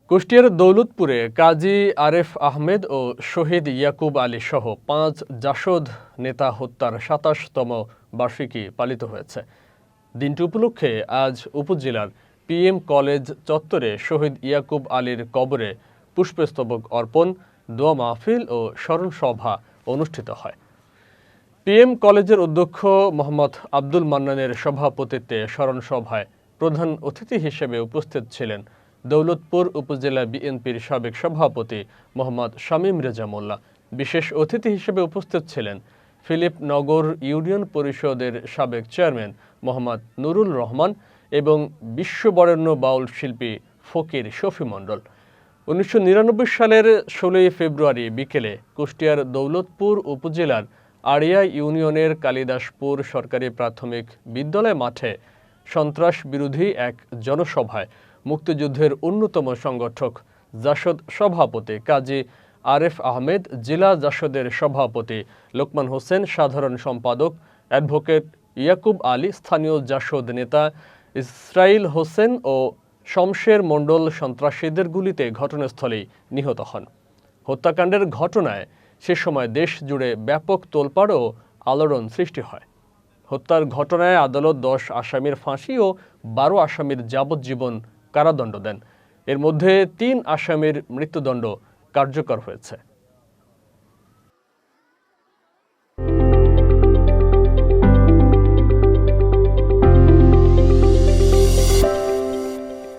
কুষ্টিয়ার দৌলতপুরে কাজী আরেফ আহমেদ ও শহীদ ইয়াকুব আলী সহ ৫ জাসদ নেতা হত্যার ২৭তম বার্ষিকী পালিত হয়েছে। দিনটি উপলক্ষে আজ উপজেলার পিএম কলেজ চত্বরে শহীদ ইয়াকুব আলীর কবরে পুষ্পস্তবক অর্পণ, দোয়া মাহফিল ও স্মরণ সভা অনুষ্ঠিত হয়। পিএম কলেজের অধ্যক্ষ মোহাম্মদ আব্দুল মান্নানের সভাপতিত্বে স্মরণ সভায় প্রধান অতিথি হিসেবে উপস্থিত ছিলেন দৌলতপুর উপজেলা বিএনপির সাবেক সভাপতি মোহাম্মদ শামীম রেজা মোল্লা। বিশেষ অতিথি হিসেবে উপস্থিত ছিলেন ফিলিপনগর ইউনিয়ন পরিষদের সাবেক চেয়ারম্যান মোহাম্মদ নুরুল রহমান এবং বিশ্ববরেণ্য বাউল শিল্পী ফকির শফি মণ্ডল। ১৯৯৯ সালের ১৬ ফেব্রুয়ারি বিকেলে কুষ্টিয়ার দৌলতপুর উপজেলার আড়িয়া ইউনিয়নের কালিদাসপুর সরকারি প্রাথমিক বিদ্যালয় মাঠে সন্ত্রাস বিরোধী এক জনসভায় মুক্তিযুদ্ধের অন্যতম সংগঠক জাসদ সভাপতি কাজী আরেফ আহমেদ, জেলা জাসদের সভাপতি লোকমান হোসেন, সাধারণ সম্পাদক অ্যাডভোকেট ইয়াকুব আলী, স্থানীয় জাসদ নেতা ইসরাইল হোসেন ও শমশের মণ্ডল সন্ত্রাসীদের গুলিতে ঘটনাস্থলেই নিহত হন। হত্যাকাণ্ডের ঘটনায় সে সময় দেশ জুড়ে ব্যাপক তোলপাড় ও আলোড়ন সৃষ্টি হয়। হত্যার ঘটনায় আদালত ১০ আসামির ফাঁসি ও ১২ আসামির যাবজ্জীবন কারাদণ্ড দেন। এর মধ্যে ৩ আসামির মৃত্যুদণ্ড কার্যকর হয়েছে।